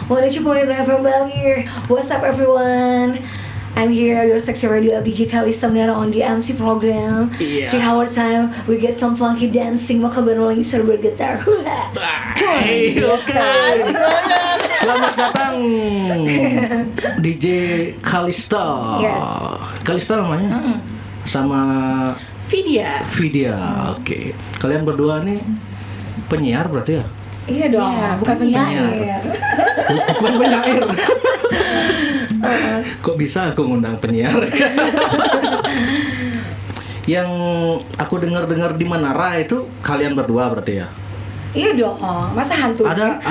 102.9 FM Bali. What's up everyone? I'm here, your sexy radio DJ Kalista on the MC program. Yeah. 3 hours time, we get some funky dancing, makabar rolling server guitar. Come on. Hey, okay. Selamat datang DJ Kalista. Yes. Kalista namanya? Sama Vidya. Oke. Kalian berdua nih penyiar berarti ya? Iya dong, Iya, bukan penyair. Bukan penyair. Kok bisa aku ngundang penyiar? Yang aku dengar-dengar di Menara itu kalian berdua berarti ya? Iya dong, masa hantu? Ada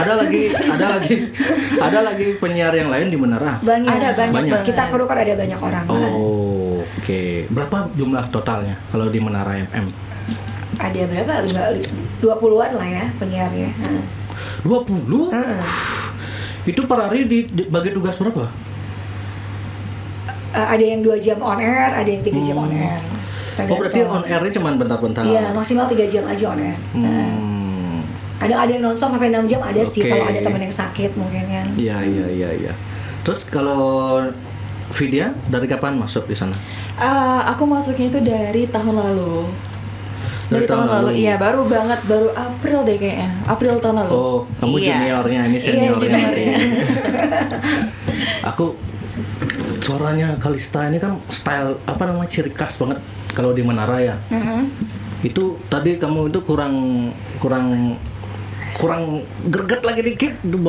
lagi penyiar yang lain di Menara? Banyak. Ada banyak. Kita kru kan ada banyak orang. Oh, oke. Berapa jumlah totalnya kalau di Menara FM? Ada berapa? 20-an lah ya penyiarnya. 20? Itu per hari dibagi tugas berapa? Ada yang 2 jam on air, ada yang 3 jam on air. Oh, berarti on airnya cuma bentar-bentar? Iya, maksimal 3 jam aja on air. Ada yang nonstop sampai 6 jam ada sih, Oke. kalau ada teman yang sakit mungkin kan. Iya. Terus kalau Vidya dari kapan masuk di sana? Aku masuknya itu dari tahun lalu. Dari tahun lalu. Iya, baru April deh kayaknya. April tahun lalu. Oh, kamu Iya. juniornya, ini seniornya. Iya, juniornya. Aku suaranya Kalista ini kan style ciri khas banget kalau di Menara ya. Itu tadi kamu itu kurang greget lagi dikit itu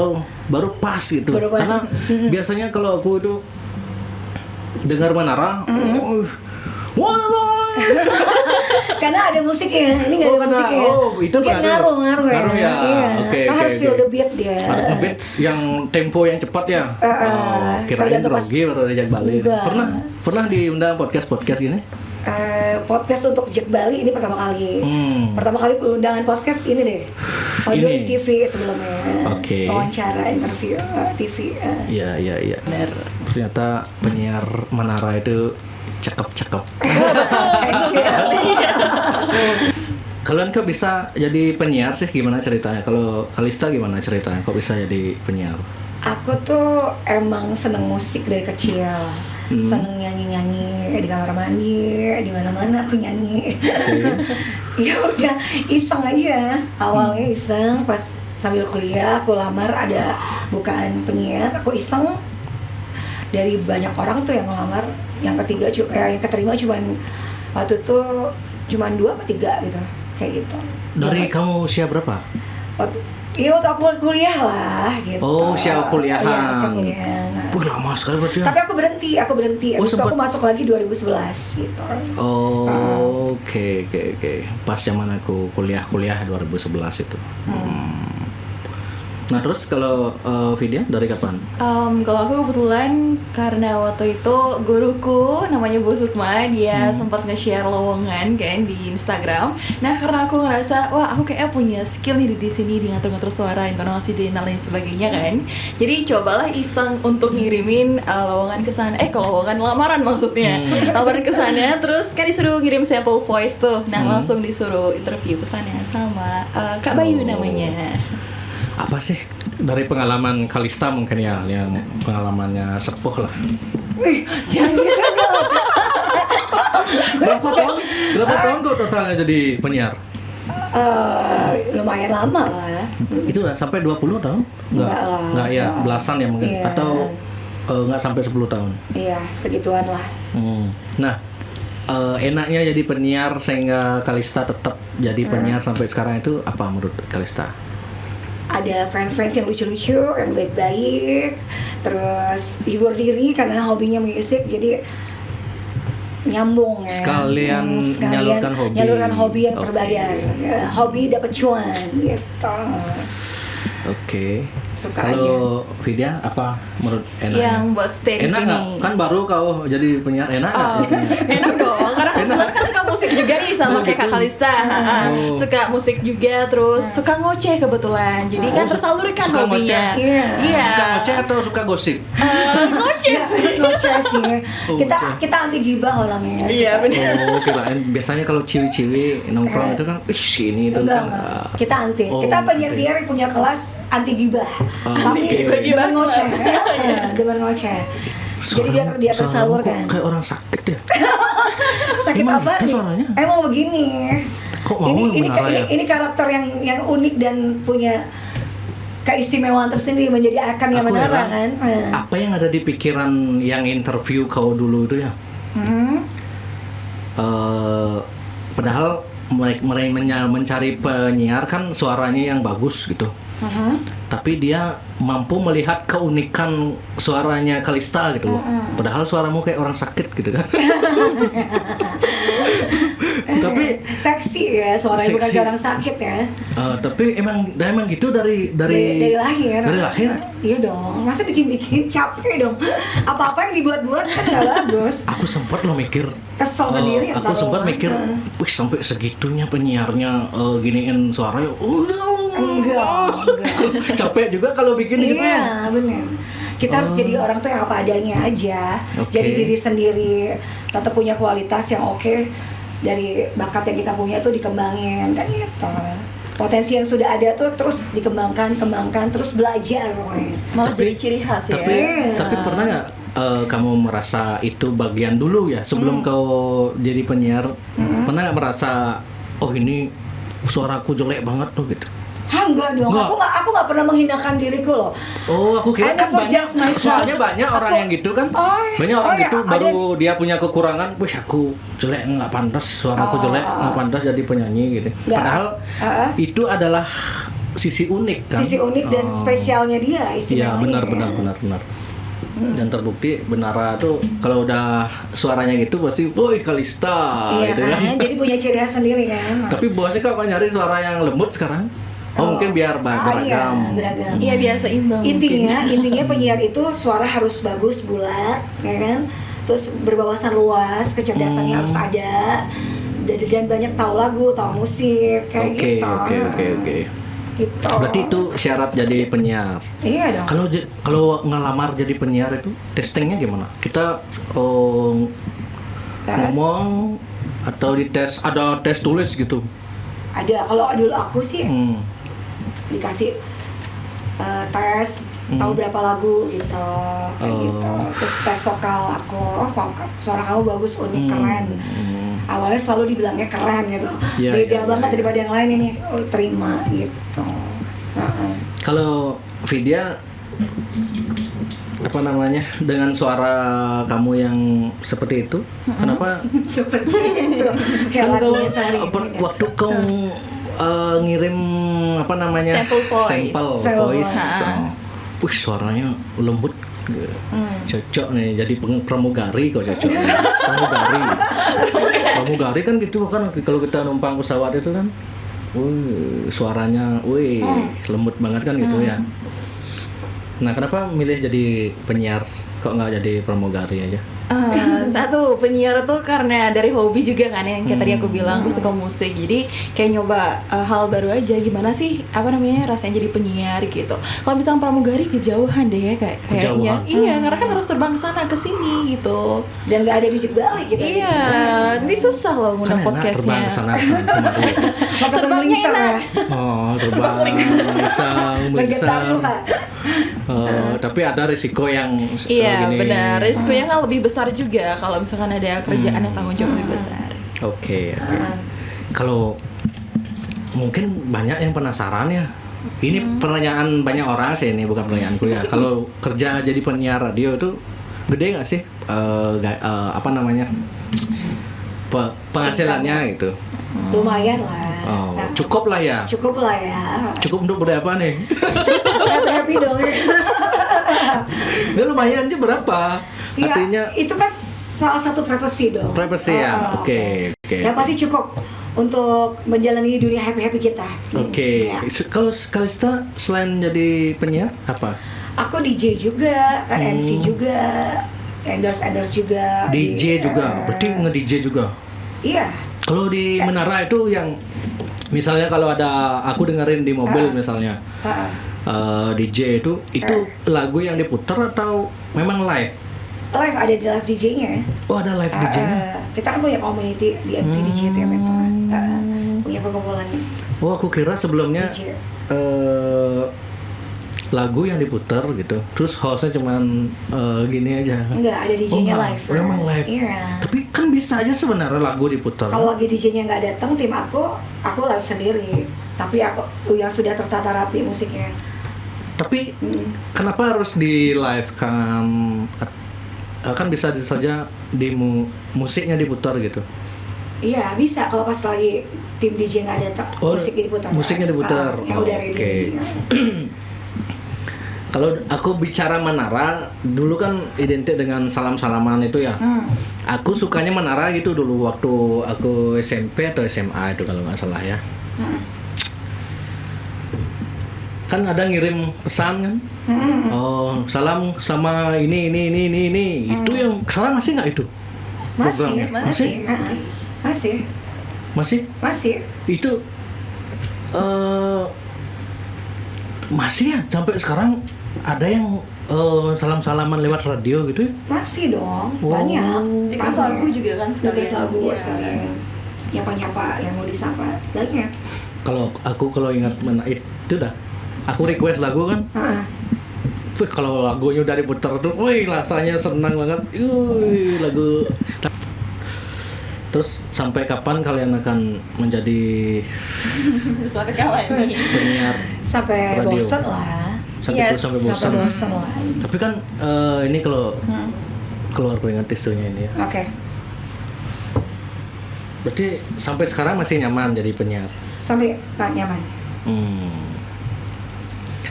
baru pas gitu. Baru pas. Karena biasanya kalau aku itu dengar Menara, Karena ada musiknya, ini nggak ada musiknya. Itu mungkin ngaruh ya. Ngaruh ya. Iya. Oke, Kan harus feel the beat dia. Ada beats yang tempo yang cepat ya. Kirain tergantung pas- grogi baru diajak balik. Enggak. Pernah diundang podcast gini? Podcast untuk Jack Bali ini pertama kali. Pertama kali undangan podcast ini deh. Audio Ini. di TV sebelumnya. Oke. Wawancara, interview TV. Iya. Benar. Ternyata penyiar Menara itu cakep. Kalian kok bisa jadi penyiar sih? Gimana ceritanya? Kalau Kalista gimana ceritanya? Kok bisa jadi penyiar? Aku tuh emang seneng musik dari kecil. Seneng nyanyi-nyanyi di kamar mandi, di mana-mana aku nyanyi. Ya udah iseng aja. Awalnya iseng, pas sambil kuliah aku lamar ada bukaan penyiar, aku iseng. Dari banyak orang tuh yang ngelamar, yang keterima cuman waktu itu cuman 2 atau 3 gitu, kayak gitu. Dari kamu usia berapa? Waktu aku kuliah lah gitu. Oh, usia kuliahan. Iya, usia kuliah. Wih, lama sekali berarti ya? Tapi aku berhenti. Oh, Abis itu sempat. aku masuk lagi 2011 gitu. Oh, oke. Pas zaman aku kuliah 2011 itu. Nah, terus kalau Vidya dari kapan? Kalau aku kebetulan karena waktu itu guruku namanya Bu Sukma, dia sempat nge-share lowongan kan di Instagram. Nah, karena aku ngerasa wah aku kayaknya punya skill nih di sini di ngatur-ngatur suara, intonasi dan lain sebagainya kan. Jadi cobalah iseng untuk ngirimin lowongan ke sana. Lowongan lamaran maksudnya. Lamaran ke sana, terus kan disuruh ngirim sampel voice tuh. Nah, langsung disuruh interview pesannya sama Kak Bayu namanya. Apa sih dari pengalaman Kalista mungkin ya, yang pengalamannya sepuh lah. Jangan gitu dong. Berapa tahun kok totalnya jadi penyiar? Lumayan lama lah. Itu lah sampai 20 tahun? Enggak lah. Enggak ya, belasan ya mungkin. Iya. Atau enggak sampai 10 tahun. Iya, segituan lah. Nah, enaknya jadi penyiar sehingga Kalista tetap jadi penyiar sampai sekarang itu apa menurut Kalista? Ada fans-fans yang lucu-lucu, yang baik-baik, terus hibur diri karena hobinya musik, jadi nyambung ya. Sekalian nyalurkan hobi. Yang terbayar. Ya, hobi dapat cuan gitu. Oke. Suka Kalau Vidya apa menurut enaknya? Yang buat stay di enak sini. nggak? Kan baru kau jadi penyiar, enak nggak? Enak dong, karena kebetulan kan suka musik juga nih sama kayak Kak Kalista. Suka musik juga, terus suka ngoceh kebetulan. Jadi kan tersalurkan suka hobinya. ngoceh? Iya. Suka ngoceh atau suka gosip? Ngoceh sih. Ngoceh sih. Oh, Kita anti gibah orangnya. Iya benar. Oh, kirain biasanya kalau ciwi-ciwi nongkrong itu kan, ih sini itu Enggak, kan. enggak. Kita anti. Oh, Kita oke. penyiar-penyiar yang punya kelas anti gibah, tapi Anti demen ngoceh, demen ngoceh. Jadi dia suaramu tersalurkan. kok kayak orang sakit ya. Sakit Gimana apa itu nih? suaranya? Emang begini. Kok mau menara ya? Ini karakter yang unik dan punya keistimewaan tersendiri menjadi akan yang Aku menara heran, kan. apa yang ada di pikiran yang interview kau dulu itu ya? Padahal mereka mencari penyiar kan suaranya yang bagus gitu. Tapi dia mampu melihat keunikan suaranya Kalista gitu loh. Padahal suaramu kayak orang sakit gitu kan. Tapi seksi ya suaranya, bukan Seksi. kayak orang sakit ya. tapi emang gitu dari Dari lahir. Dari lahir. Iya dong. Masa bikin-bikin capek dong. Apa-apa yang dibuat-buat kan nggak bagus. Aku sempat lo mikir. Kesel sendiri. Aku ntar sempat lo. mikir, wih sampai segitunya penyiarnya giniin suaranya. Enggak. Capek juga kalau bikin gitu ya. Iya, benar. Kita harus jadi orang tuh yang apa adanya aja. Oke. Jadi diri sendiri, tetap punya kualitas yang oke. Dari bakat yang kita punya tuh dikembangin kan gitu. Potensi yang sudah ada tuh terus dikembangkan, terus belajar pokoknya. Malah jadi ciri khas ya. Tapi pernah nggak kamu merasa itu bagian dulu ya sebelum kau jadi penyiar? Pernah nggak merasa oh ini suaraku jelek banget tuh gitu? Enggak dong. Nggak. Aku nggak pernah menghinakan diriku loh. Oh, aku kira I kan never banyak, judge myself. soalnya banyak orang yang gitu kan. Banyak orang ya, gitu baru dia punya kekurangan, wih aku jelek nggak pantas, suaraku jelek nggak pantas jadi penyanyi gitu. Nggak. Padahal itu adalah sisi unik kan. Sisi unik dan spesialnya dia, Iya, istimewanya. benar. Dan terbukti Benara tuh kalau udah suaranya gitu pasti, woi Kalista Iya gitu kan, ya. jadi punya ciri khas sendiri kan. Tapi bosnya kok nyari suara yang lembut sekarang? Oh, mungkin biar beragam. Iya, beragam. Iya biasa imbang. Intinya penyiar itu suara harus bagus, bulat, ya kan? Terus berwawasan luas, kecerdasannya harus ada. Dan banyak tahu lagu, tahu musik, kayak Oke. gitu. Gitu. Berarti itu syarat jadi penyiar. Iya dong. Kalau ngelamar jadi penyiar itu testingnya gimana? Kita ngomong atau dites, ada tes tulis gitu? Ada. Kalau dulu aku sih dikasih tes, tahu berapa lagu gitu, kayak gitu. Terus tes vokal aku, suara kamu bagus, unik, keren. Awalnya selalu dibilangnya keren gitu, Iya, beda iya, banget iya. daripada yang lain ini, terima gitu. Kalau Vidya apa namanya dengan suara kamu yang seperti itu, kenapa Seperti itu, kayak kan kau lagunya sehari ini. waktu kau ngirim apa namanya Sample voice. voice, wih suaranya lembut, cocok nih jadi pramugari kok cocok. Pramugari kan gitu kan kalau kita numpang pesawat itu kan, wih suaranya, wih lembut banget kan gitu ya. Nah kenapa milih jadi penyiar kok nggak jadi pramugari aja? Satu, penyiar tuh karena dari hobi juga kan yang kayak tadi aku bilang, aku suka musik, jadi kayak nyoba hal baru aja, gimana sih apa namanya rasanya jadi penyiar gitu. Kalau misalnya pramugari kejauhan deh ya kayaknya. Kejauhan? Iya, karena kan harus terbang sana ke sini gitu. Dan nggak ada digit balik gitu. Iya, ini susah loh Kan ngundang enak podcastnya. terbang ke sana kemari. Maka Terbangnya melisa enak. ya. Oh, terbang Bergetar melisang. tuh Pak. Tapi ada risiko yang Iya, gini. benar. Risikonya kan lebih besar juga kalau misalkan ada kerjaan yang tanggung jawab lebih besar. Oke. Kalau mungkin banyak yang penasaran ya. Ini pertanyaan banyak orang sih, ini bukan pertanyaanku ya. Kalau kerja jadi penyiar radio itu gede nggak sih? Apa namanya? Penghasilannya gitu. Lumayan lah. Oh, cukup lah ya. Cukup lah ya. Cukup untuk berapa nih? Happy dong ya. Ya lumayan aja berapa? Iya, Artinya itu kan salah satu privacy dong. privacy ya. Oke. Yang pasti cukup untuk menjalani dunia happy kita. Oke. Ya. Kalau Kalista selain jadi penyiar apa? Aku DJ juga, kan MC juga, endorse juga. DJ juga. Berarti nge-DJ juga. Iya. Kalau di Menara itu yang misalnya kalau ada aku dengerin di mobil misalnya DJ itu lagu yang diputar atau memang live? Live, ada di live DJ-nya. Oh ada live DJ-nya. Kita kan punya community di MC DJ itu punya perkumpulan Oh aku kira sebelumnya DJ. lagu yang diputar gitu. Terus hostnya cuman gini aja. Enggak, ada DJ-nya enggak. live. Oh, emang live. Iya. Tapi kan bisa aja sebenarnya lagu diputar. Kalau lagi DJ-nya nggak datang, tim aku live sendiri. Tapi aku yang sudah tertata rapi musiknya. Tapi kenapa harus di live kan? Kan bisa saja di musiknya diputar gitu. Iya bisa kalau pas lagi tim DJ nggak datang, musiknya diputar. Musiknya diputar. Yang udah ready. Oke. Kalau aku bicara Menara, dulu kan identik dengan salam-salaman itu ya. Aku sukanya Menara gitu dulu waktu aku SMP atau SMA itu kalau nggak salah ya. Kan ada ngirim pesan kan. Oh, salam sama ini. Itu yang sekarang masih nggak itu? Programnya? Masih. Itu masih ya sampai sekarang ada yang salam-salaman lewat radio gitu ya? Masih dong, Wow. banyak. Request lagu juga kan sekalian. Request lagu Iya. sekalian. Nyapa-nyapa yang mau disapa banyak. Kalau ingat itu dah. Aku request lagu kan. Wih, kalau lagunya udah diputar tuh, wih rasanya senang banget. Lagu. Terus sampai kapan kalian akan menjadi Sampai kapan nih? penyiar Sampai radio? bosen lah. Yes, Sampai Sampai bosan. bosen lah. Tapi kan ini kalau keluar keringat isunya ini ya. Oke. Berarti sampai sekarang masih nyaman jadi penyiar. Sampai nggak nyaman.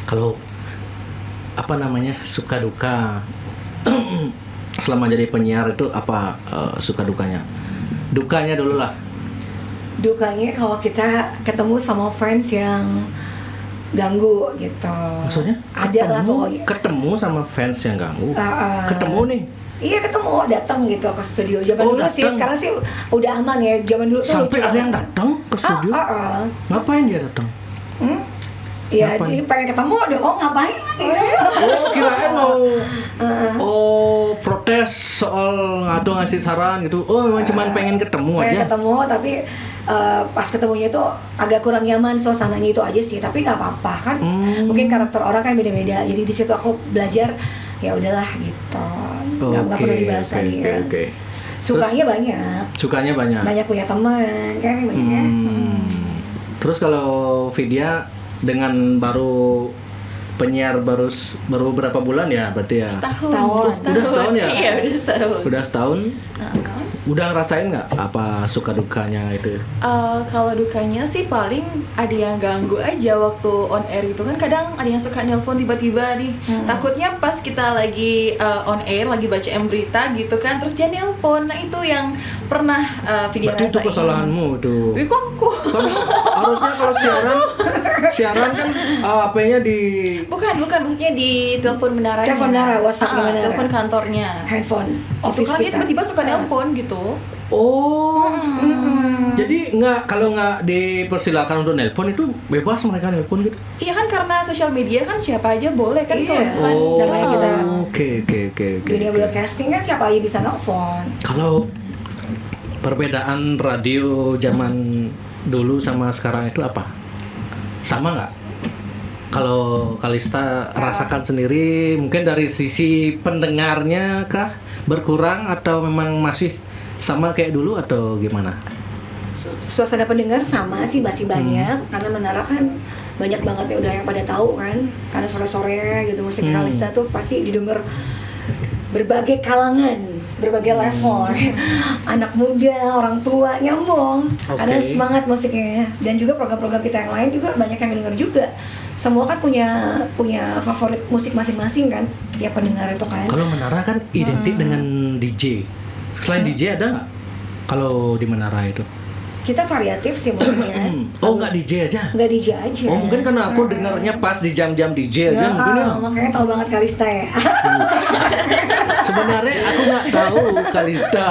Kalau apa namanya suka duka selama jadi penyiar itu apa suka dukanya? Dukanya dulu lah. Dukanya kalau kita ketemu sama fans yang ganggu gitu. Maksudnya? Ada lah pokoknya. Ketemu sama fans yang ganggu. Ketemu nih. Iya ketemu, datang gitu ke studio. Zaman dulu sih, datang. sekarang sih udah aman ya. Zaman dulu tuh Sampai lucu ada yang banget. datang ke studio. Ngapain dia datang? Iya, Ngapain? dia pengen ketemu dong, ngapain lagi? Oh, kirain mau protes soal atau ngasih saran gitu. Oh, memang cuma pengen ketemu Pengen aja. ketemu, tapi pas ketemunya itu agak kurang nyaman suasananya itu aja sih. Tapi nggak apa-apa kan. Mungkin karakter orang kan beda-beda. Jadi di situ aku belajar ya udahlah gitu. Nggak perlu dibahas lagi kan. Oke. Sukanya banyak. Sukanya banyak. Banyak punya teman kan banyak. Terus kalau Vidya dengan baru penyiar baru berapa bulan ya berarti ya? Setahun. Udah setahun ya? Iya, udah setahun. Udah setahun. Udah ngerasain nggak apa suka dukanya itu? Kalau dukanya sih paling ada yang ganggu aja waktu on air itu kan kadang ada yang suka nelpon tiba-tiba nih. Takutnya pas kita lagi on air lagi baca berita gitu kan terus dia nelpon. Nah itu yang pernah video Berarti itu rasain. kesalahanmu itu. Ih, kok aku? Kan harusnya kalau siaran kan HP-nya di Bukan maksudnya di telepon menara. Telepon menara, WhatsApp-nya menara. Telepon kantornya. Handphone Itu office kan dia kita. tiba-tiba suka nelpon gitu. Oh. Jadi kalau nggak dipersilakan untuk nelpon itu bebas mereka nelpon gitu. Iya kan karena sosial media kan siapa aja boleh kan kalau Iya. misalkan namanya kita Oke. dunia broadcasting kan siapa aja bisa nelfon. Kalau perbedaan radio zaman dulu sama sekarang itu apa? Sama nggak? Kalau Kalista rasakan sendiri, mungkin dari sisi pendengarnya kah berkurang atau memang masih sama kayak dulu atau gimana? Suasana pendengar sama sih masih banyak karena Menara kan banyak banget ya udah yang pada tahu kan karena sore-sore gitu musik Kalista tuh pasti didengar berbagai kalangan, berbagai level, anak muda, orang tua nyambung, ada semangat musiknya dan juga program-program kita yang lain juga banyak yang denger juga. Semua kan punya favorit musik masing-masing kan tiap pendengar itu kan. Kalau Menara kan identik dengan DJ. Selain DJ ada nggak? Kalau di Menara itu? Kita variatif sih musiknya. Oh nggak DJ aja? Nggak DJ aja. Oh mungkin karena aku dengarnya pas di jam-jam DJ aja mungkin ya. Makanya tahu banget Kalista ya. Sebenarnya aku nggak tahu Kalista,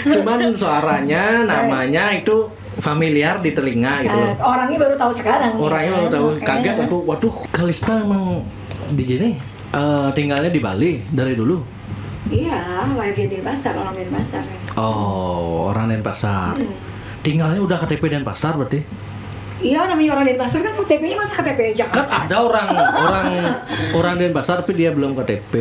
cuman suaranya, namanya itu familiar di telinga gitu loh. Orangnya baru tahu sekarang. Orangnya baru tahu, kaget aku. Waduh, Kalista emang DJ nih tinggalnya di Bali dari dulu. Iya, lahir di Denpasar, orang Denpasar ya. Oh, orang Denpasar. Tinggalnya udah KTP Denpasar berarti? Iya, namanya orang Denpasar kan KTP-nya masa KTP Kan Jakarta. ada orang Denpasar tapi dia belum KTP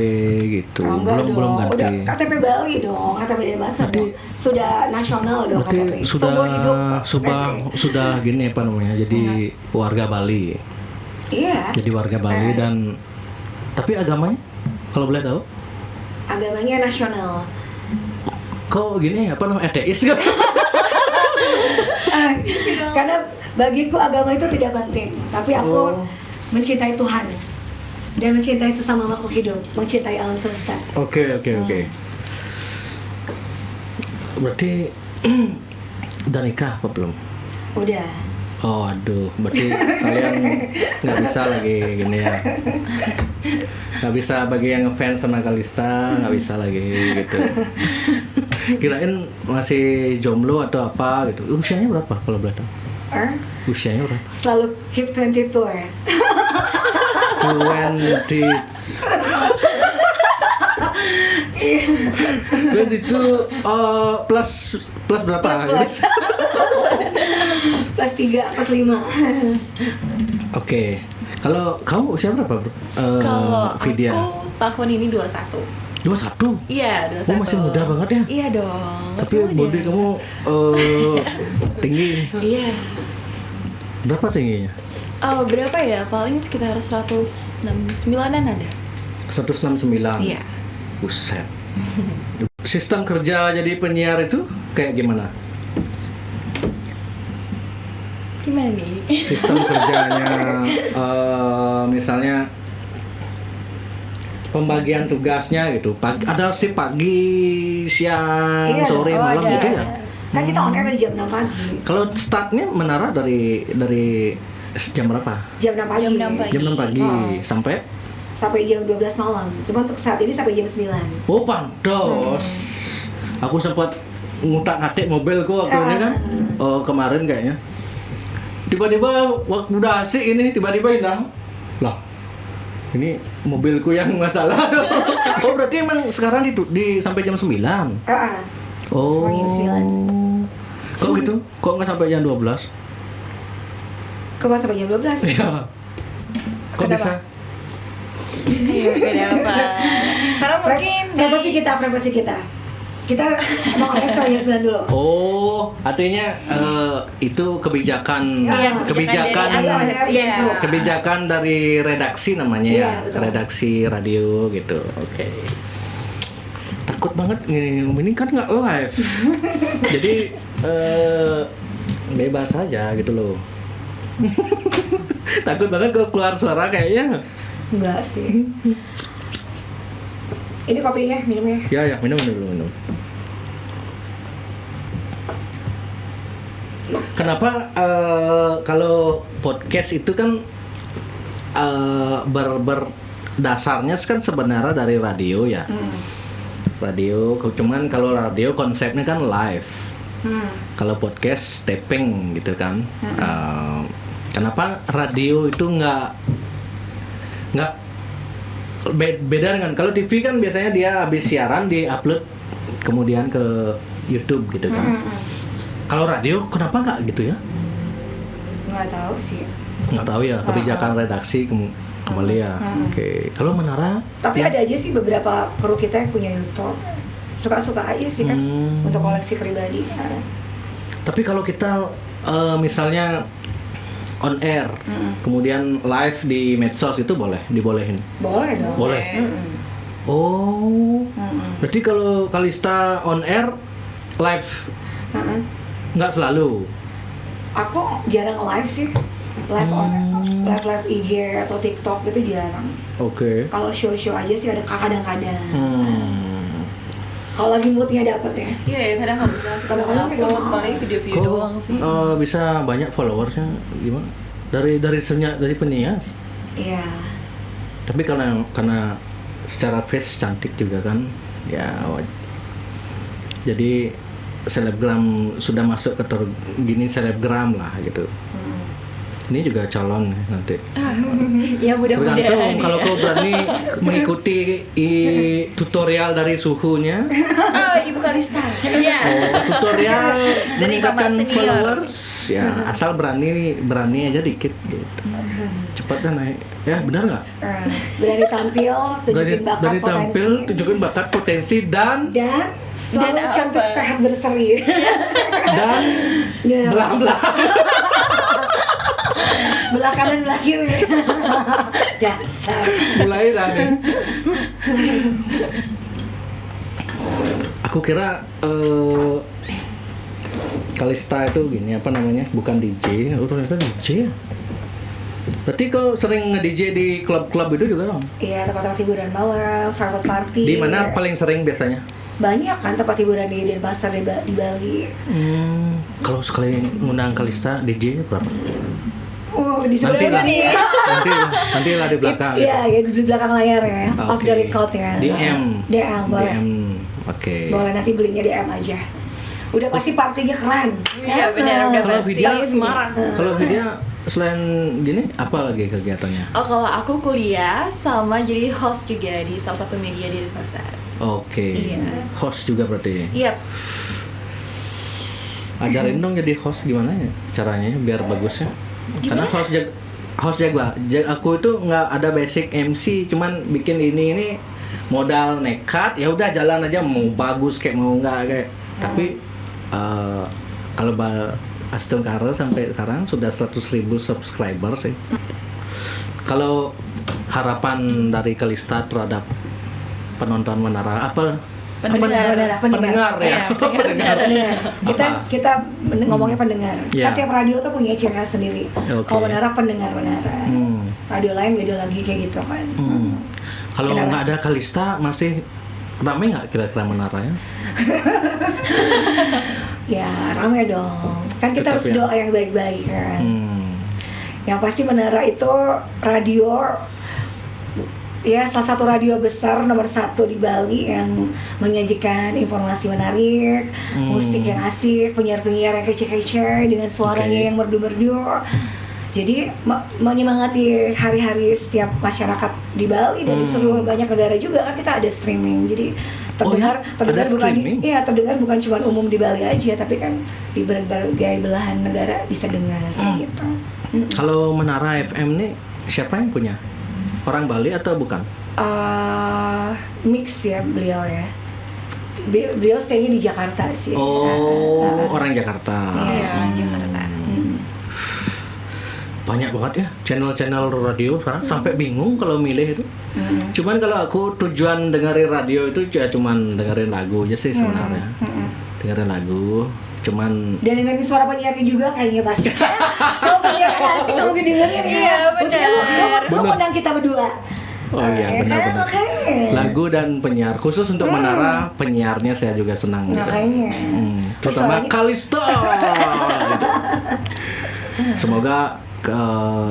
gitu. Oh, enggak belum dong. Udah ganti. KTP Bali dong, KTP Denpasar Berarti- dong. Sudah nasional dong Berarti KTP. sudah Seumur hidup sudah gini apa namanya? Jadi warga Bali. Iya. Jadi warga Bali dan tapi agamanya kalau boleh tahu? Agamanya nasional. Kok gini apa namanya ateis kan? Karena bagiku agama itu tidak penting, tapi aku mencintai Tuhan dan mencintai sesama makhluk hidup, mencintai alam semesta. Oke. Berarti udah nikah apa belum? Udah. Oh aduh, berarti kalian nggak bisa lagi gini ya? Nggak bisa bagi yang ngefans sama Kalista, nggak bisa lagi gitu. Kirain masih jomblo atau apa gitu. Usianya berapa kalau boleh tahu? Usianya berapa? Selalu keep 22 ya. 22 plus berapa? Plus. Plus 3, plus 5. Oke. Kalau kamu usia berapa, Bro? Kalau Vidya. aku tahun ini 21. 21. Iya, 21. Oh, masih muda banget ya? Iya dong. Tapi masih muda. body kamu tinggi. Iya. Berapa tingginya? Oh, berapa ya? Paling sekitar 169-an ada. 169. Iya. Buset. Sistem kerja jadi penyiar itu kayak gimana? Gimana nih? Sistem kerjanya misalnya pembagian tugasnya gitu. Ada sih pagi, siang, Iya, sore, malam ada. gitu ya. Kan kita on air dari jam 6 pagi. Kalau startnya menara dari jam berapa? Jam 6 pagi. Jam 6 pagi. Jam 6 pagi Oh. sampai Sampai jam 12 malam. Cuma untuk saat ini sampai jam 9. oh pantos. Aku sempat ngutak-ngatik mobilku waktu ini kan. Kemarin kayaknya. Tiba-tiba waktu udah asik ini tiba-tiba hilang. Lah. Ini mobilku yang masalah. Oh berarti emang sekarang di sampai jam 9. Oh. Jam 9. Kok gitu? Kok nggak sampai jam 12? Kok nggak sampai jam 12? Iya. Kok Kenapa? bisa? Iya, kenapa? Karena mungkin Frekuensi kita. Kita emang on air sampai jam 9 dulu. Oh, artinya itu kebijakan Iya, kebijakan kebijakan dari Iya. kebijakan dari redaksi namanya ya, Iya, betul. redaksi radio gitu. Oke. Takut banget ini kan nggak live. Jadi bebas aja gitu loh. Takut banget kalau keluar suara kayaknya. Enggak sih. Ini kopinya, minumnya. Ya, minum dulu. Kenapa kalau podcast itu kan berdasarnya kan sebenarnya dari radio ya. Radio, cuman kalau radio konsepnya kan live. Kalau podcast taping gitu kan. Kenapa radio itu nggak beda dengan kalau TV kan biasanya dia habis siaran di-upload kemudian ke YouTube gitu kan. Kalau radio kenapa nggak gitu ya? Nggak tahu sih. Nggak tahu ya, kebijakan redaksi kembali ya. Oke. Kalau Menara Tapi ada aja sih beberapa kru kita yang punya YouTube. Suka-suka aja sih kan untuk koleksi pribadi. tapi kalau kita misalnya on air, kemudian live di medsos itu dibolehin. Boleh dong. Boleh. Oh. Berarti kalau Kalista on air live nggak selalu. Aku jarang live sih. Live IG atau TikTok itu jarang. Oke. Kalau show aja sih ada kadang-kadang. Kalau lagi moodnya dapet ya. Iya ya, kadang-kadang Kadang-kadang kita upload mau. paling video-video Kok doang sih. bisa banyak followersnya gimana? Dari penyiar. Iya. Tapi karena secara face cantik juga kan, ya. Jadi selebgram sudah masuk gini selebgram lah gitu. Ini juga calon nih nanti. Ya mudah-mudahan. Tergantung kalau ya. kau berani mengikuti tutorial dari suhunya. Oh, Ibu Kalista. Iya. Tutorial Dari meningkatkan Bapak senior. followers ya asal berani aja dikit gitu. Cepat dan naik. Ya benar nggak? Berani tampil, tunjukin bakat Berani tampil, potensi, tunjukin bakat potensi dan selalu Dan cantik, apa? sehat, berseri. dan Dan belah-belah. belah kanan, belah kiri. Dasar. Mulai dari aku kira Kalista itu gini apa namanya, bukan DJ, ternyata DJ ya. Berarti kau sering nge-DJ di klub-klub itu juga dong? Iya, tempat-tempat hiburan malam, private party. Di mana paling sering biasanya? Banyak kan tempat hiburan di Denpasar, di Bali. Kalau sekali ngundang Kalista DJ-nya berapa? Di Nanti sebelah lah, sini. nanti lah di belakang. Iya, ya di belakang layar ya. Off Oke. the record ya. DM. DM boleh. DM, oke. Boleh, nanti belinya DM aja. Udah pasti partinya keren. Iya benar, udah Kalau pasti video- Semarang. Kalau video selain gini apa lagi kegiatannya? Oh, kalau aku kuliah sama jadi host juga di salah satu media di Denpasar. Oke. Iya. Host juga berarti. Iya. Ajarin dong jadi host gimana ya caranya biar bagusnya. Karena host aku itu nggak ada basic MC, cuman bikin ini modal nekat, ya udah jalan aja, mau bagus kayak mau nggak kayak. Tapi kalau Aston Carol sampai sekarang sudah 100.000 subscriber sih. Kalau harapan dari Kalista terhadap penonton Menara apa? Pendengar. Pendengar ya. Iya, pendengar. Pendengar. Kita ngomongnya pendengar. Iya. Kan tiap radio tuh punya ciri khas sendiri. Oke. Kalau Menara pendengar Menara. Hmm. Radio lain beda lagi kayak gitu kan. Kalau Kenapa? nggak ada Kalista masih ramai nggak kira-kira Menara ya? Ya ramai dong. Kan kita Tetap harus ya. doa yang baik-baik kan. Yang pasti Menara itu radio, ya salah satu radio besar nomor 1 di Bali yang menyajikan informasi menarik, musik yang asik, penyiar-penyiar yang kece-kece dengan suaranya Oke. yang merdu-merdu. Jadi menyemangati hari-hari setiap masyarakat di Bali dan di seluruh banyak negara juga kan kita ada streaming. Jadi terdengar Ada bukan streaming? terdengar bukan cuma umum di Bali aja, tapi kan di berbagai belahan negara bisa dengar kayak gitu. Kalau Menara FM nih siapa yang punya? Orang Bali atau bukan? Mix ya beliau ya. Beliau stay-nya di Jakarta sih. Orang Jakarta. Iya, orang Jakarta. Banyak banget ya channel-channel radio sekarang, sampai bingung kalau milih itu. Cuman kalau aku tujuan dengerin radio itu ya cuman dengerin lagu aja sih sebenarnya. Dengerin lagu, cuman Dan dengerin suara penyiarnya juga kayaknya pasti. Kalau penyiar asik kamu dengerin ya. Iya, benar. Lu undang kita berdua. oh iya Ya kan, benar-benar. makanya. Lagu dan penyiar khusus untuk Menara, penyiarnya saya juga senang. gitu. Makanya. Terutama Suaranya- Kalista. Semoga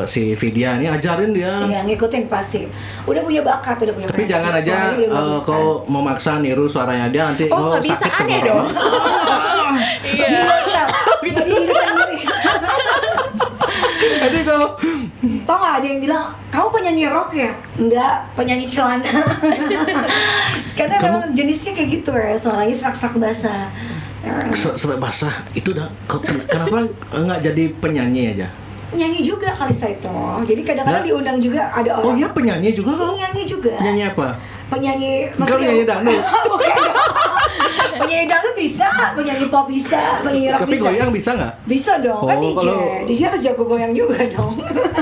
si Vidya ini ajarin dia. Iya, ngikutin pasti. Udah punya bakat, udah punya Tapi passion, jangan aja suaranya udah bagusan. kau memaksa niru suaranya dia nanti Oh, nggak bisa, sakit aneh tenggorokan. dong. Iya. Bisa, jadi diri sendiri. Jadi kau Tau gak ada yang bilang, kamu penyanyi rock ya? Enggak, penyanyi celana. Karena memang jenisnya kayak gitu ya, suaranya serak-serak basah. Ya, serak basah itu udah kenapa nggak jadi penyanyi aja? nyanyi juga Kalista itu. Jadi kadang-kadang Nggak. diundang juga ada Oh orang. iya penyanyi juga kau? Nyanyi juga. Penyanyi apa? Penyanyi, Kau nyanyi dangdut? Bukan dong. Penyanyi dangdut bisa, penyanyi pop bisa, penyanyi rock Tapi bisa. goyang bisa nggak? Bisa dong, kan Oh, DJ. kalau- DJ harus jago goyang juga dong.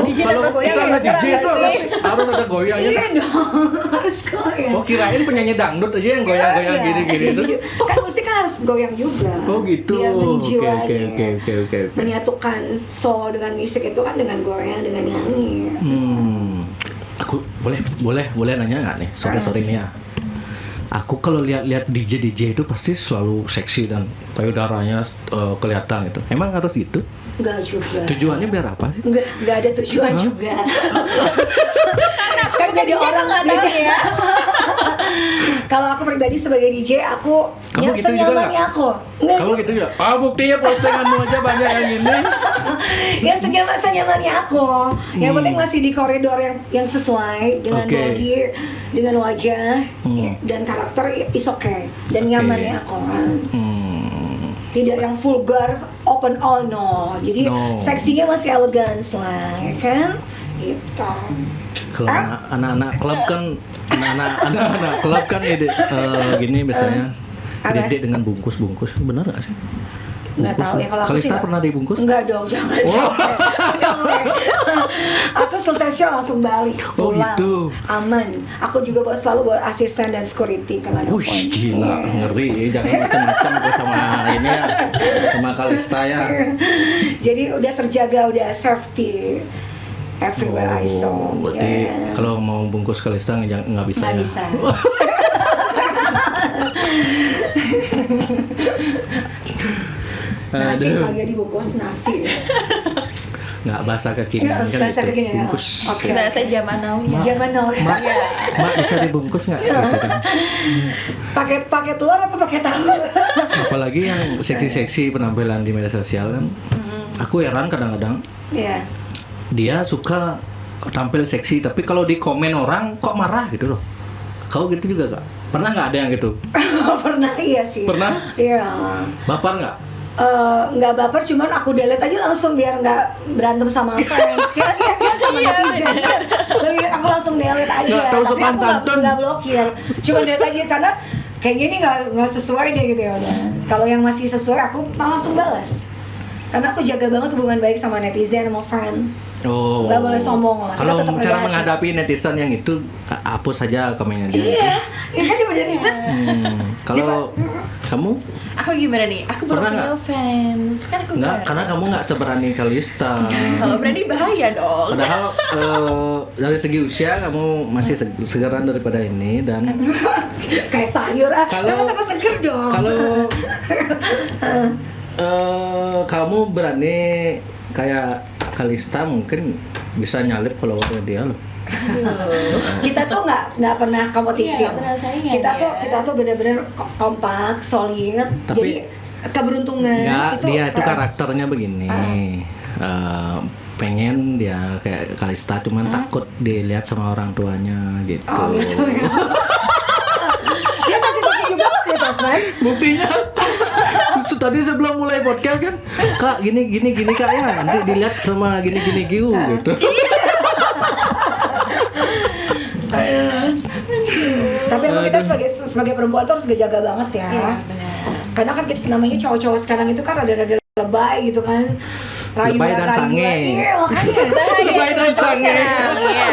DJ Kalau jago goyang kita ya nggak DJ itu berarti. harus ada goyangnya. Iya dong, harus goyang. Oh kirain penyanyi dangdut aja yang goyang-goyang Iya, gini-gini itu. iya. Kan musik kan harus goyang juga. Oh gitu. Biar Oke menjiwai. oke. Menyatukan soul dengan musik itu kan dengan goyang, dengan nyanyi. Aku boleh nanya nggak nih? Sorry nih ya. Aku kalau lihat DJ itu pasti selalu seksi dan payudaranya kelihatan gitu. Emang harus gitu? Enggak juga. Tujuannya biar apa sih? Enggak ada tujuan juga. Kan jadi orang nggak tahu beda. ya. Kalau kalau aku pribadi sebagai DJ, aku Kamu yang gitu juga senyamannya nggak? aku. Nggak Kamu juga. gitu ya? Ah, buktinya postinganmu aja banyak yang ini. Yang senyamannya aku. Yang penting masih di koridor yang sesuai dengan Oke. body, dengan wajah, ya, dan karakter is okay. Dan Oke. nyamannya aku kan. Tidak yang vulgar, open all, no. Jadi No. seksinya masih elegance lah, ya kan? Gitu. Kalau anak-anak klub kan, anak-anak klub kan gini biasanya Apa? identik dengan bungkus-bungkus. Benar nggak sih? Nggak tahu ya kalau aku sih. Kalista nggak- pernah dibungkus? Enggak dong, jangan sampai. Jangan. Aku selesai show langsung balik Oh, pulang. gitu. Aman. Aku juga selalu bawa asisten dan security kemana pun. Wih, gila, ngeri. Jangan macam-macam tuh sama ini ya, sama Kalista ya. Jadi udah terjaga, udah safety everywhere I saw. Berarti Ya. kalau mau bungkus Kalista nggak bisa Nggak ya? bisa. Nasi Aduh. kagak dibungkus nasi. Nggak bahasa kekinian Nggak, kan bahasa gitu. kekinian. Bungkus. Oke. Bahasa zaman now-nya. Jangan now. Mak bisa dibungkus nggak? Gitu kan. Pakai telur apa pakai tahu? Apalagi yang seksi-seksi penampilan di media sosial kan. Aku heran kadang-kadang Iya. dia suka tampil seksi, tapi kalau di komen orang kok marah gitu loh. Kau gitu juga gak? Pernah nggak ada yang gitu? Pernah, iya sih. Pernah? Iya. Baper nggak? Nggak baper, cuman aku delete aja langsung biar nggak berantem sama fans. Kayak sama Iya, netizen. Lebih aku langsung delete aja. Nggak tahu Tapi sopan aku santun. nggak blokir. Cuma delete aja karena kayaknya ini nggak sesuai deh gitu ya udah. Kalau yang masih sesuai aku langsung balas. Karena aku jaga banget hubungan baik sama netizen, sama fan. Oh. Nggak boleh sombong lah. Kalau Kita tetap cara rendah hati. menghadapi netizen yang itu, hapus saja komennya dia. Iya, ini kan udah ribet. Kalau kamu Aku gimana nih? Aku baru Pernah punya nggak? fans. Kan aku nggak, baru. karena kamu nggak seberani Kalista. Kalau berani bahaya dong. Padahal dari segi usia kamu masih segaran daripada ini dan Kayak sayur ah. Kalau- Sama-sama seger dong. kalau kamu berani kayak Kalista mungkin bisa nyalip followernya dia loh. Kita tuh nggak pernah kompetisi. Iya, pernah saingan Kita ya. tuh bener-bener kompak, solid. Tapi- Jadi keberuntungan Enggak, itu dia itu karakternya begini. Pengen dia kayak Kalista, cuman takut dilihat sama orang tuanya gitu. Oh gitu ya. Dia saksi-saksi juga kok di sosmed. Buktinya tadi sebelum mulai podcast kan, Kak gini Kak ya, nanti dilihat sama gini gitu. Tapi emang kita sebagai perempuan tuh harus jaga banget ya. Iya, benar. Karena kan kita namanya cowok-cowok sekarang itu kan rada-rada lebay gitu kan. Lebay dan sange. Iya, makanya. Lebay dan sange. Iya.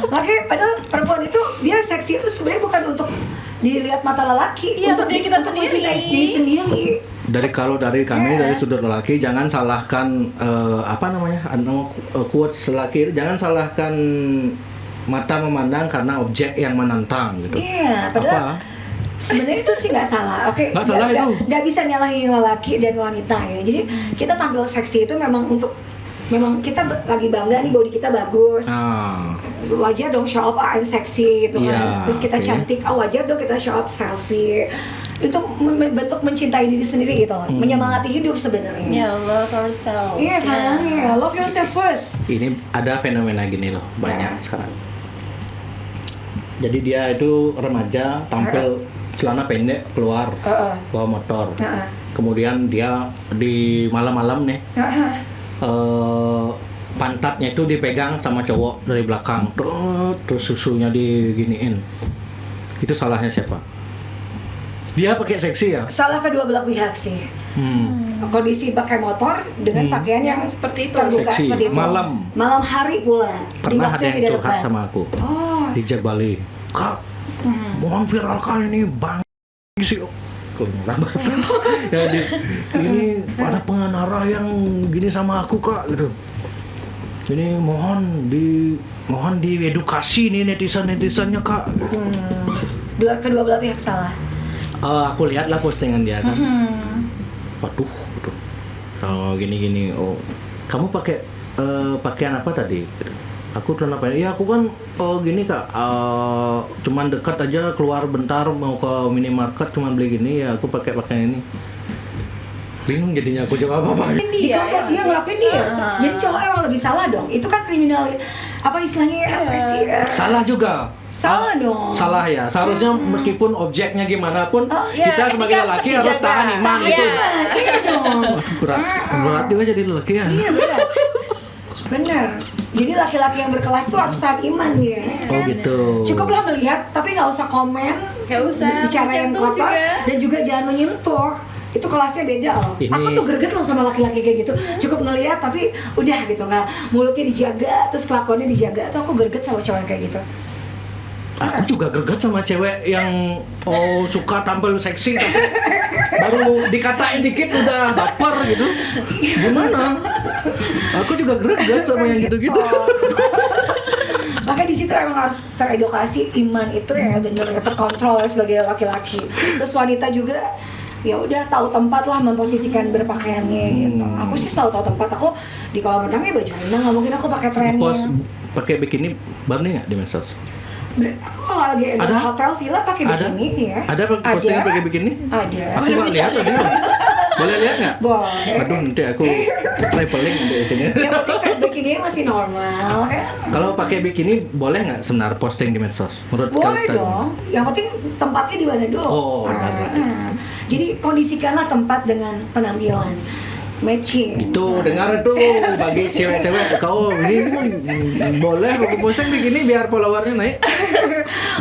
Makanya padahal perempuan itu dia seksi itu sebenarnya bukan untuk dilihat mata lelaki, Iya, untuk diri kita untuk sendiri. mencintai diri sendiri. Dari kami dari sudut lelaki, jangan salahkan quotes lelaki, jangan salahkan mata memandang karena objek yang menantang gitu. Iya, padahal sebenarnya itu sih nggak salah. Oke, Nggak salah itu. nggak bisa nyalahin lelaki dan wanita ya. Jadi kita tampil seksi itu memang kita lagi bangga nih body kita bagus. Nah, Wajar dong show up I'm sexy gitu kan. Iya, Terus kita oke. cantik, wajar dong kita show up selfie. Itu bentuk mencintai diri sendiri gitu, menyemangati hidup sebenarnya. Ya, love ourselves. Iya kan, ya love yourself first. ini ada fenomena gini loh, banyak Ya. sekarang. Jadi dia itu remaja tampil celana pendek keluar Heeh. bawa motor. Heeh. Kemudian dia di malam-malam nih Heeh. pantatnya itu dipegang sama cowok dari belakang, terus susunya diginiin. Itu salahnya siapa? Dia pakai seksi ya? Salah kedua belah pihak sih. Kondisi pakai motor dengan pakaian yang Seperti itu. terbuka Seksi. seperti itu. Malam. hari pula. di Pernah waktu ada yang tidak curhat tepat. sama aku Oh. di Jabali. Kak, mohon viralkan ini bang sih. Keluar bahasa. Ya, ini ada pengendara yang gini sama aku kak gitu. Ini mohon diedukasi nih netizennya kak. Kedua belah pihak salah. Aku lihatlah postingan dia kan. Waduh, gitu. Oh gini. Oh, kamu pakai pakaian apa tadi? Gitu. Aku kenapa ya? Aku kan gini kak, cuman dekat aja keluar bentar mau ke minimarket cuman beli gini ya aku pakai ini. Bingung jadinya aku jawab apa? Dia ngelakuin dia. Jadi cowok emang lebih salah dong. Itu kan kriminal, apa istilahnya apa sih? Salah juga. Salah dong. Salah ya. Seharusnya meskipun objeknya gimana pun kita sebagai kan lelaki tetap harus dijaga. tahan iman itu. Iya dong. Waduh, berat juga jadi lelaki ya. Iya benar. Benar. Jadi laki-laki yang berkelas tuh harus tahan iman dia. Oh gitu. Cukuplah melihat, tapi nggak usah komen. Nggak usah Bicara yang menyentuh kotor juga. dan juga jangan menyentuh. Itu kelasnya beda loh. Ini- Aku tuh greget loh sama laki-laki kayak gitu. Cukup ngelihat tapi udah gitu, nggak mulutnya dijaga, terus kelakuannya dijaga. Tuh aku greget sama cowok yang kayak gitu. Aku juga greget sama cewek yang suka tampil seksi tapi baru dikatain dikit udah baper gitu. Gimana? Aku juga greget sama yang gitu-gitu. Makanya di situ emang harus teredukasi iman itu ya bener terkontrol ya sebagai laki-laki. Terus wanita juga ya udah tahu tempat lah memposisikan berpakaiannya gitu. Aku sih selalu tahu tempat. Aku di kolam renang ya baju renang, nggak mungkin aku pakai trennya. Pos pakai bikini berani nggak di medsos? Aku kalau lagi endorse Ada? hotel villa pakai Ada? bikini ya. Ada postingan pakai bikini? Ada. Aku nggak lihat tadi. Boleh lihat nggak? Boleh. Aduh nanti aku traveling nanti di sini. Yang penting kan bikini masih normal kan. Kalau pakai bikini boleh nggak sebenarnya posting di medsos? Menurut Boleh Kalista? dong. Yang penting tempatnya di mana dulu. Oh, benar. Jadi kondisikanlah tempat dengan penampilan matching. Itu dengar itu bagi cewek-cewek kau ini boleh aku posting begini biar followernya naik.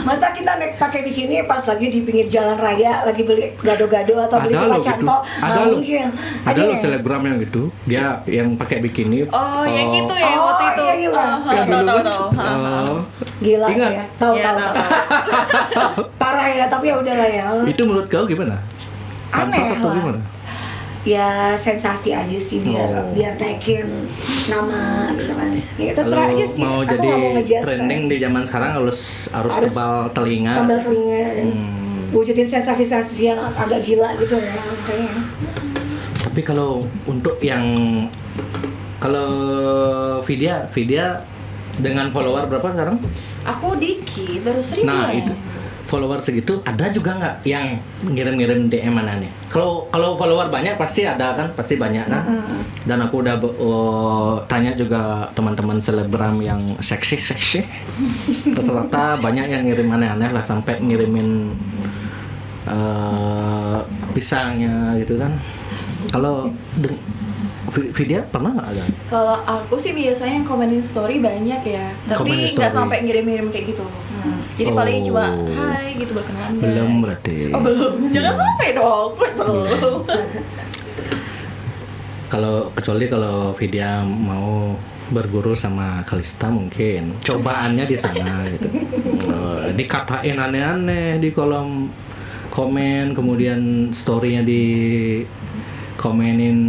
Masa kita naik pakai bikini pas lagi di pinggir jalan raya lagi beli gado-gado atau beli Ada loh kupat gitu. canto? Ada Nggak loh. mungkin. Ada loh ya? selebgram yang gitu. Dia yang pakai bikini. Oh, yang gitu ya Oh, waktu itu. iya, iya, Bang. Yang dulu kan? Tahu. Gila Ingat? ya. Tahu Iya, tahu. tahu. Parah ya, tapi ya udahlah ya. Itu menurut kau gimana? Aneh Pansos atau lah. gimana? Ya sensasi aja sih biar naikin nama gitu kan. Ya terserah Kalau aja sih. mau Aku jadi nggak mau ngejudge. trending di zaman sekarang harus Harus tebal telinga. Tambal telinga dan wujudin sensasi-sensasi yang agak gila gitu ya kayaknya. Tapi kalau untuk yang kalau Vidya dengan follower berapa sekarang? Aku dikit, baru 1.000. Nah itu follower segitu ada juga nggak yang ngirim-ngirim DM anaknya? Kalau follower banyak pasti ada kan, pasti banyak kan. Dan aku udah tanya juga teman-teman selebgram yang seksi, rata-rata banyak yang ngirim aneh-aneh lah sampai ngirimin pisangnya gitu kan. Kalau Vidya pernah nggak ada? Kalau aku sih biasanya yang komenin story banyak ya, Komenin tapi nggak story. sampai ngirim-ngirim kayak gitu. Jadi paling Oh. cuma hai gitu berkenalan. Belum berarti. Oh belum, jangan sampai dong, belum. Kecuali kalau Vidya mau berguru sama Kalista mungkin cobaannya di sana gitu. Dikatain aneh-aneh di kolom komen, kemudian story-nya di komenin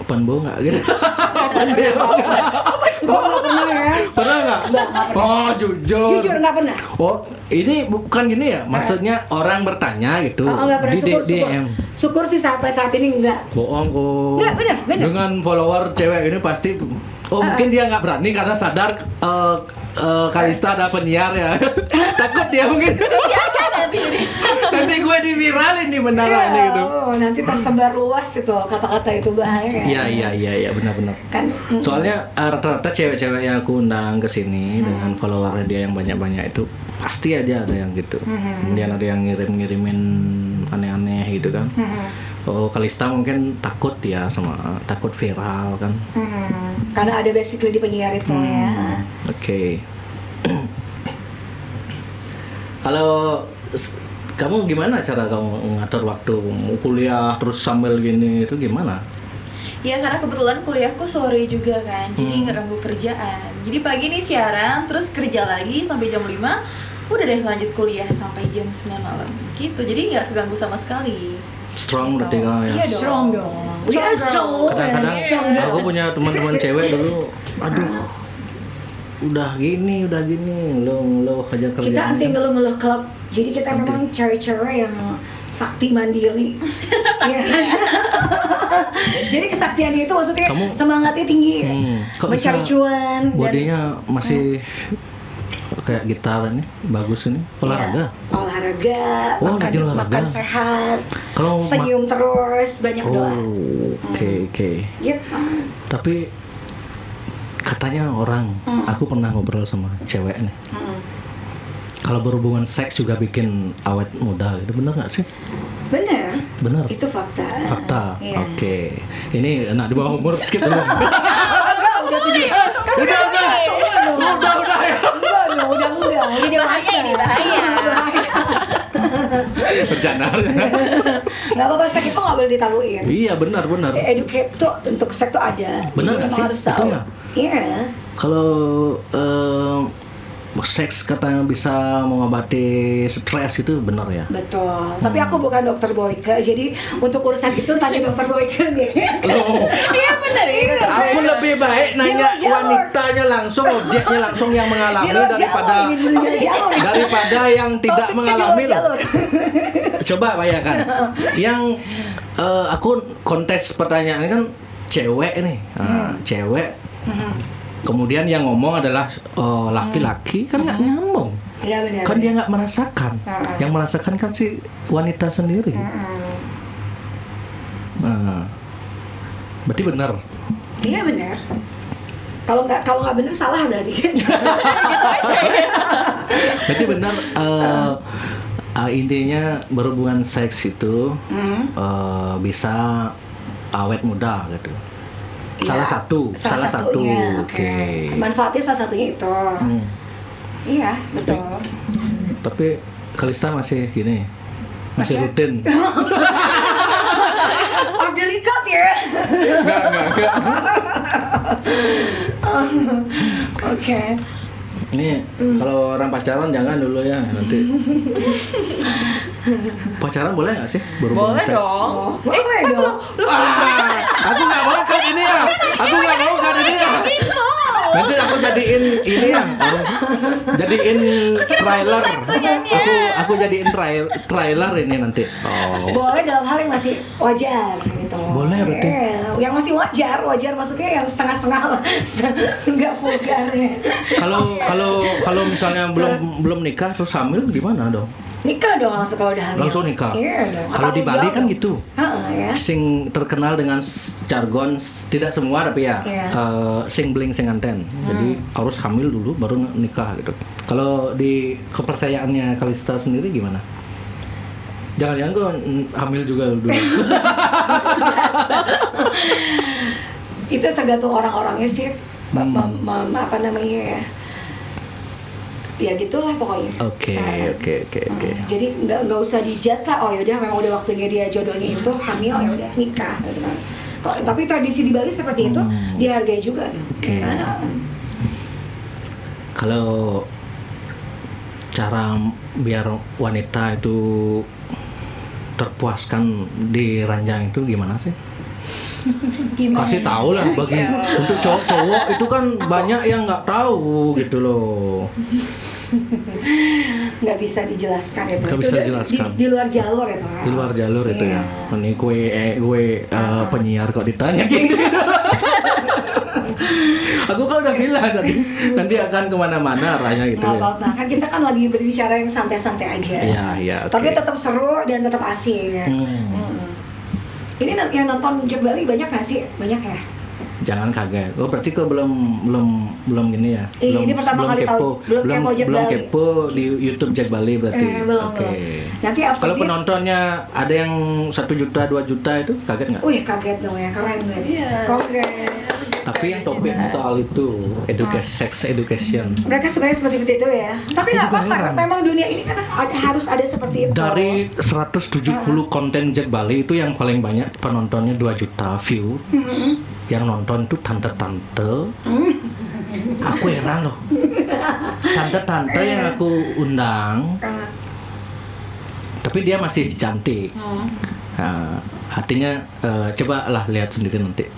open bow nggak gitu? Sudah nggak pernah ya. Pernah nggak? Nggak pernah. Oh jujur. Jujur nggak pernah. Oh ini bukan gini ya? Maksudnya orang bertanya gitu Oh nggak pernah di syukur. DM. Syukur sih sampai saat ini enggak. Bohong kok. Nggak, bener. Dengan follower cewek ini pasti mungkin dia nggak berani karena sadar Kalista ada penyiar ya. Takut dia mungkin. Nanti gue diviralin di menara ini gitu. Oh, nanti tersebar luas itu kata-kata itu bahaya. Iya benar-benar. Kan Soalnya rata-rata cewek-cewek yang aku undang ke sini dengan followernya dia yang banyak-banyak itu pasti aja ada yang gitu. Kemudian ada yang ngirimin aneh-aneh gitu kan. Oh, Kalista mungkin takut ya takut viral kan. karena ada basically di penyiar itu ya. Oke. Kalau kamu gimana cara kamu ngatur waktu kuliah terus sambil gini itu gimana? Ya karena kebetulan kuliahku sore juga kan, jadi nggak ganggu kerjaan. Jadi pagi nih siaran, terus kerja lagi sampai jam 5, udah deh lanjut kuliah sampai jam 9 malam gitu. Jadi nggak keganggu sama sekali. Strong berarti kau ya. Iya dong. Strong dong. We are strong. Kadang-kadang Strong aku dong. punya teman-teman cewek dulu, aduh, udah gini, lo aja kerja. Kita anti ngeluh-ngeluh klub. Jadi kita memang cewek-cewek yang sakti mandiri. Iya kan? Jadi kesaktian dia itu maksudnya semangatnya tinggi, kok mencari bisa cuan. bodinya masih kayak gitar ini, bagus ini. Olahraga? Ya, olahraga, Oh, rajin olahraga. makan sehat, Kalau senyum terus, banyak doa. Oke. Gitu. Tapi katanya orang, aku pernah ngobrol sama cewek nih. Kalau berhubungan seks juga bikin awet muda, gitu bener nggak sih? Bener. Bener. Itu fakta. Fakta. Iya. Oke. Ini anak di bawah umur skip dulu. Udah tuh dia. Udah ya. Udah. Ini dewasa. Bahaya. Bercanda. Nggak apa-apa, seks itu nggak boleh ditabuin. Iya benar. Educate tuh untuk seks tuh ada. Benar nggak Jadi sih? emang harus tahu. Itu ya? Iya. Kalau seks katanya bisa mengobati stres itu benar ya? Betul. Tapi aku bukan dokter Boyke, jadi untuk urusan itu tanya dokter Boyke deh. Loh, Iya benar ya. aku lebih baik nanya Di luar jalur. wanitanya langsung, objeknya langsung yang mengalami Di luar daripada jalur, ini dulu di jalur. daripada yang tidak Topiknya di mengalami luar loh. jalur. Coba bayangkan, yang aku konteks pertanyaannya kan cewek nih, cewek. Kemudian yang ngomong adalah laki-laki, kan nggak nyambung. Iya benar. Kan dia nggak merasakan. Yang merasakan kan si wanita sendiri. Nah, berarti benar. Iya benar. Kalau nggak benar salah berarti kan. Berarti benar. Intinya berhubungan seks itu bisa awet muda gitu. Salah satu. Ya, Oke. Manfaatnya salah satunya itu. Iya betul. Tapi Kalista masih gini, masih Masih? rutin. Order ikat ya. Enggak. Oke. Ini kalau orang pacaran jangan dulu ya nanti. Pacaran boleh nggak sih berhubungan Boleh seks? dong. Boleh dong. Aku nggak mau kan ini ya. Nanti aku jadiin ini ya. Jadiin trailer. Aku jadiin trailer ini nanti. Oh. Boleh dalam hal yang masih wajar gitu. Boleh berarti. Yang masih wajar maksudnya yang setengah-setengah, nggak vulgar ya. Kalau misalnya belum nikah terus hamil gimana dong? Nikah dong langsung kalau udah hamil. Langsung nikah. Iya dong. Kalau di Bali kan gitu. Ya. Sing terkenal dengan jargon, tidak semua tapi ya, Iya. sing bling sing anten. Jadi harus hamil dulu baru nikah gitu. Kalau di kepercayaannya Kalista sendiri gimana? Jangan-jangan kok hamil juga dulu. Itu tergantung orang-orangnya sih. Apa namanya ya? Ya gitulah pokoknya. Oke. Jadi nggak usah dijudge lah. Oh yaudah memang udah waktunya dia jodohnya itu hamil, ya udah nikah gitu kan. Tapi tradisi di Bali seperti itu dihargai juga dong. Oke. Kalau cara biar wanita itu terpuaskan di ranjang itu gimana sih? Kasih tahu lah bagi untuk cowok-cowok itu kan banyak yang nggak tahu gitu loh. Nggak bisa dijelaskan itu. Nggak Itu bisa udah dijelaskan. Di luar jalur itu. Di luar jalur itu Iya. ya. Ini gue penyiar kok ditanya gitu. Aku kan udah bilang nanti akan kemana-mana arahnya gitu Nggak ya. apa-apa, kan kita kan lagi berbicara yang santai-santai aja. Iya, oke. Tapi tetap seru dan tetap asik. Ini yang nonton Jack Bali banyak nggak sih? Banyak ya? Jangan kaget. Oh berarti kok belum gini ya? Ini pertama kali tahu, belum kepo Jack belum Bali. kepo di YouTube Jack Bali berarti. Belum. Oke. Nanti after Kalau this, penontonnya ada yang 1 juta, 2 juta itu kaget nggak? wih kaget dong ya, keren berarti. Iya. Keren. Tapi yang topik soal itu sex education. Mereka sukanya seperti itu ya. Tapi nggak apa-apa, heran. memang dunia ini kan harus ada seperti itu. Dari 170 konten Jack Bali itu yang paling banyak penontonnya 2 juta view. Yang nonton itu tante-tante. Aku heran loh. Tante-tante yang aku undang, tapi dia masih cantik. Nah, artinya coba lah lihat sendiri nanti.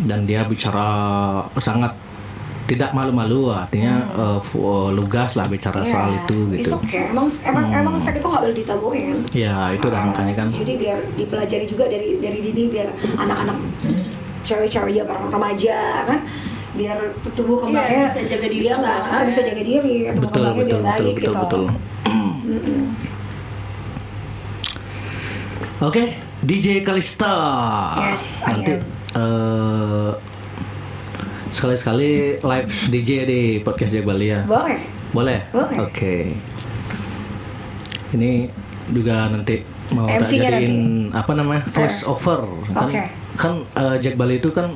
Dan dia bicara sangat tidak malu-malu, artinya lugas lah bicara soal itu It's gitu. okay. Emang seks itu nggak boleh ditabuin. Ya itu dah makanya kan. Jadi biar dipelajari juga dari dini, biar anak-anak cewek-cewek ya, orang remaja kan, biar tumbuh kembangnya bisa jaga diri dia nggak juga. bisa jaga diri, tumbuh kembangnya biar baik gitu. betul. Oke, DJ Kalista. Yes, I Nanti sekali-sekali live DJ di podcast Jakbali ya. Boleh. Boleh? Boleh. Oke. Ini juga nanti mau tak MC-nya jadiin apa namanya? Voice over. Kan Oke. Jakbali itu kan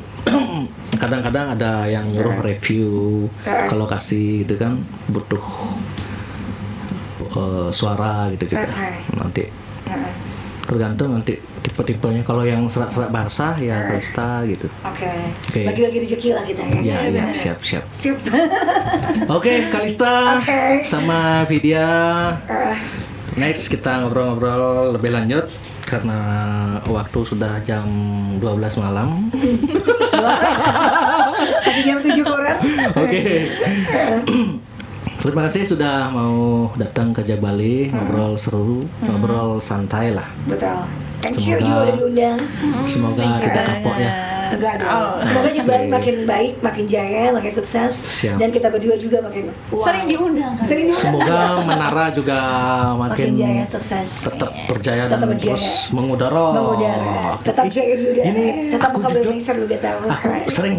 kadang-kadang ada yang nyuruh review ke lokasi gitu kan, butuh suara gitu juga. Nanti tergantung nanti tipe-tipenya. Kalau yang serat-serat basah ya Kalista gitu. Oke. Oke. Bagi-bagi rezeki lah kita ya. Ya, siap. Sip. Oke, Kalista Oke. sama Vidya. Next kita ngobrol-ngobrol lebih lanjut karena waktu sudah jam 12 malam. Masih jam 7 kurang. Oke. Terima kasih sudah mau datang ke Jakbali, ngobrol seru, ngobrol santai lah. Betul. Thank you Semoga- juga udah diundang. Semoga kita kapok ya. Enggak dong. Semoga Jakbali makin baik, makin jaya, makin sukses. Siap. Dan kita berdua juga makin wow. Sering diundang kan? Sering diundang. Semoga Menara juga makin makin jaya, sukses. tetap berjaya dan Tetap berjaya. terus mengudara. Mengudara. Tetap jaya juga. Ini Tetap aku muka jujur, berlaser juga tahu. Aku sering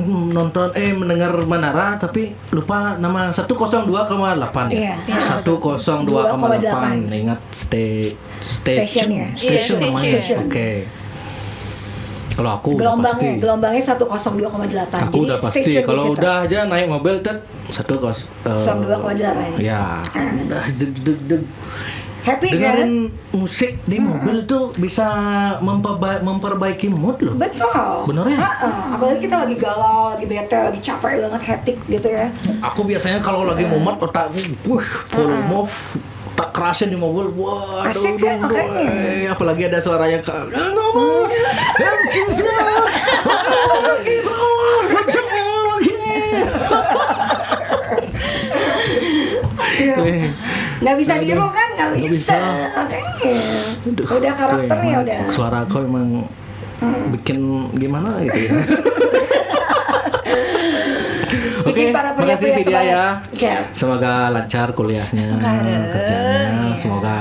mendengar Menara tapi lupa nama 102,8 ya. Iya. 102,8. Ingat Station ya? Station Iya, namanya. station. Oke. Kalau aku udah pasti. Gelombangnya 102,8. Aku udah pasti. station di Kalau situ. udah aja naik mobil tet 102,8. Ya, udah Happy kan? dengerin musik di mobil tuh bisa memperbaiki mood loh. Betul. Bener ya? Apalagi kita lagi galau, lagi bete, lagi capek banget, hectic gitu ya. Aku biasanya kalau lagi mumet otakku, full move, tak kerasin di mobil, wah, Asik kan, makanya. apalagi ada suaranya kak. Nggak bisa niru kan? Nggak Nggak bisa. bisa. Makanya. Udah karakternya Emang udah. Suara aku emang bikin gimana gitu ya. Oke, Bikin para makasih pria-pria Vidya ya. Oke. Semoga lancar kuliahnya, kerjanya, semoga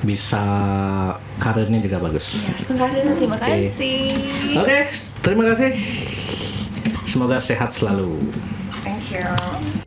bisa karirnya juga bagus. Ya, Sengkara, terima Oke. kasih. Oke, terima kasih. Semoga sehat selalu. Thank you.